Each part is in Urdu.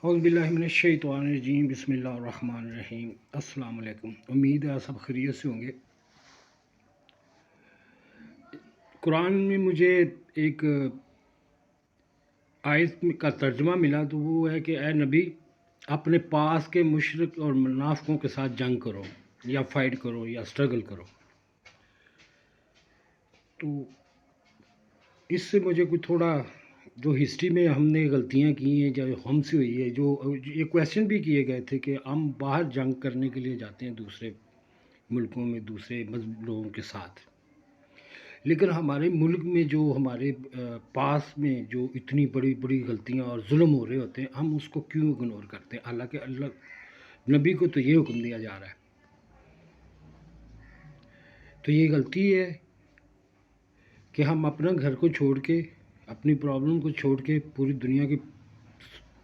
اعوذ باللہ من الشیطان الرجیم، بسم اللہ الرحمن الرحیم۔ السلام علیکم، امید ہے آپ سب خیریت سے ہوں گے۔ قرآن میں مجھے ایک آیت کا ترجمہ ملا، تو وہ ہے کہ اے نبی، اپنے پاس کے مشرک اور منافقوں کے ساتھ جنگ کرو یا فائٹ کرو یا اسٹرگل کرو۔ تو اس سے مجھے کچھ تھوڑا جو ہسٹری میں ہم نے غلطیاں کی ہیں، جو ہم سے ہوئی ہے، جو یہ کویشچن بھی کیے گئے تھے کہ ہم باہر جنگ کرنے کے لیے جاتے ہیں دوسرے ملکوں میں دوسرے مذہب لوگوں کے ساتھ، لیکن ہمارے ملک میں جو ہمارے پاس میں جو اتنی بڑی بڑی غلطیاں اور ظلم ہو رہے ہوتے ہیں، ہم اس کو کیوں اگنور کرتے ہیں؟ حالانکہ اللہ نبی کو تو یہ حکم دیا جا رہا ہے۔ تو یہ غلطی ہے کہ ہم اپنا گھر کو چھوڑ کے، اپنی پرابلم کو چھوڑ کے پوری دنیا کی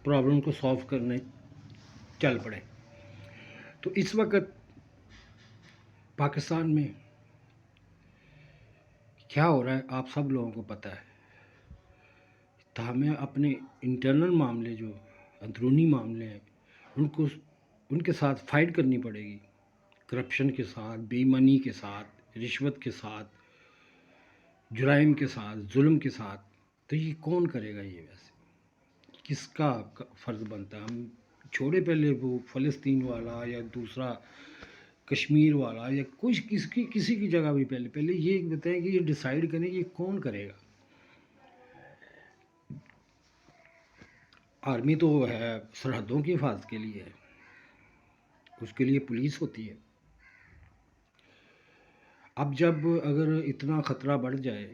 پرابلم کو سالو کرنے چل پڑے۔ تو اس وقت پاکستان میں کیا ہو رہا ہے آپ سب لوگوں کو پتہ ہے۔ تو ہمیں اپنے انٹرنل معاملے، جو اندرونی معاملے ہیں، ان کے ساتھ فائٹ کرنی پڑے گی، کرپشن کے ساتھ، بے ایمانی کے ساتھ، رشوت کے ساتھ، جرائم کے ساتھ، ظلم کے ساتھ۔ تو یہ کون کرے گا؟ یہ ویسے کس کا فرض بنتا ہے؟ ہم چھوڑے پہلے وہ فلسطین والا یا دوسرا کشمیر والا یا کچھ کسی کی جگہ بھی پہلے یہ بتائیں کہ یہ ڈیسائیڈ کریں یہ کون کرے گا۔ آرمی تو ہے سرحدوں کی حفاظت کے لیے ہے، اس کے لیے پولیس ہوتی ہے۔ اب جب اگر اتنا خطرہ بڑھ جائے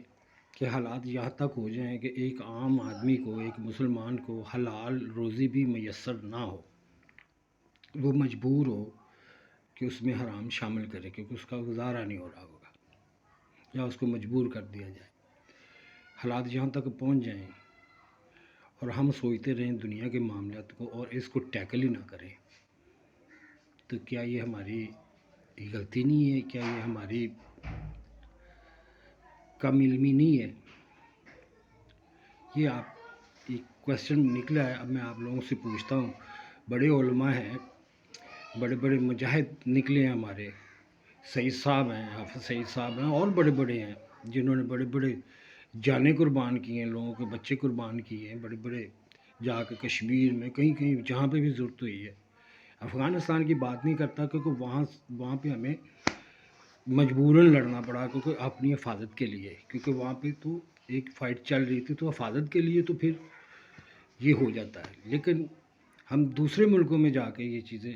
کہ حالات یہاں تک ہو جائیں کہ ایک عام آدمی کو، ایک مسلمان کو حلال روزی بھی میسر نہ ہو، وہ مجبور ہو کہ اس میں حرام شامل کرے کیونکہ اس کا گزارا نہیں ہو رہا ہوگا، یا اس کو مجبور کر دیا جائے، حالات یہاں تک پہنچ جائیں اور ہم سوچتے رہیں دنیا کے معاملات کو اور اس کو ٹیکل ہی نہ کریں، تو کیا یہ ہماری غلطی نہیں ہے؟ کیا یہ ہماری کم علمی نہیں ہے؟ یہ آپ ایک کویشچن نکلا ہے۔ اب میں آپ لوگوں سے پوچھتا ہوں، بڑے علماء ہیں، بڑے بڑے مجاہد نکلے ہیں ہمارے، سعید صاحب ہیں، حافظ سعید صاحب ہیں، اور بڑے بڑے ہیں جنہوں نے بڑے بڑے جانیں قربان کی ہیں، لوگوں کے بچے قربان کیے ہیں، بڑے بڑے جا کے کشمیر میں کہیں جہاں پہ بھی ضرورت ہوئی ہے۔ افغانستان کی بات نہیں کرتا کیونکہ وہاں پہ ہمیں مجبوراً لڑنا پڑا کیونکہ اپنی حفاظت کے لیے، کیونکہ وہاں پہ تو ایک فائٹ چل رہی تھی، تو حفاظت کے لیے تو پھر یہ ہو جاتا ہے۔ لیکن ہم دوسرے ملکوں میں جا کے یہ چیزیں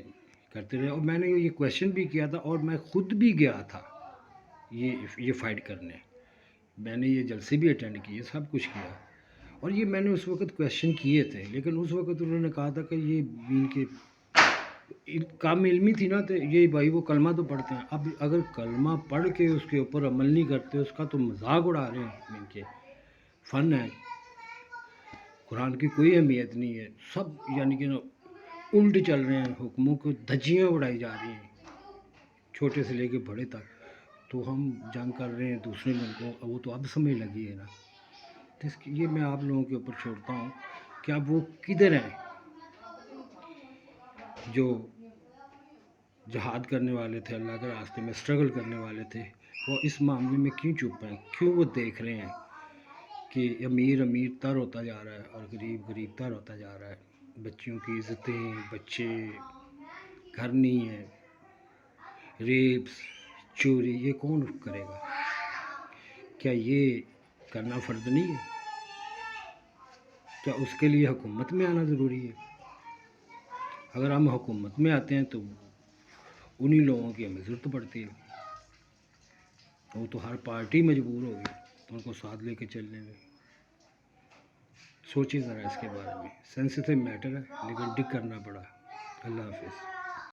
کرتے رہے، اور میں نے یہ کویشچن بھی کیا تھا اور میں خود بھی گیا تھا یہ فائٹ کرنے، میں نے یہ جلسے بھی اٹینڈ کیے، سب کچھ کیا، اور یہ میں نے اس وقت کویشچن کیے تھے، لیکن اس وقت انہوں نے کہا تھا کہ یہ ان کے کام علمی تھی نا، تو یہ بھائی وہ کلمہ تو پڑھتے ہیں، اب اگر کلمہ پڑھ کے اس کے اوپر عمل نہیں کرتے، اس کا تو مذاق اڑا رہے ہیں، ان کے فن ہے، قرآن کی کوئی اہمیت نہیں ہے، سب یعنی کہ الٹ چل رہے ہیں، حکموں کو دھجیاں اڑائی جا رہی ہیں چھوٹے سے لے کے بڑے تک، تو ہم جنگ کر رہے ہیں دوسرے ملکوں، وہ تو اب سمجھ لگی ہے نا۔ تو یہ میں آپ لوگوں کے اوپر چھوڑتا ہوں کہ اب وہ کدھر ہیں جو جہاد کرنے والے تھے، اللہ کے راستے میں اسٹرگل کرنے والے تھے، وہ اس معاملے میں کیوں چپ ہیں؟ کیوں وہ دیکھ رہے ہیں کہ امیر تر ہوتا جا رہا ہے اور غریب تر ہوتا جا رہا ہے، بچیوں کی عزتیں، بچے گھر نہیں ہیں، ریپس، چوری، یہ کون کرے گا؟ کیا یہ کرنا فرض نہیں ہے؟ کیا اس کے لیے حکومت میں آنا ضروری ہے؟ اگر ہم حکومت میں آتے ہیں تو انہی لوگوں کی ہمیں ضرورت پڑتی ہے، وہ تو ہر پارٹی مجبور ہوگی ان کو ساتھ لے کے چلنے میں۔ سوچیں ذرا اس کے بارے میں، سینسیٹیو میٹر ہے لیکن ڈگ کرنا پڑا۔ اللہ حافظ۔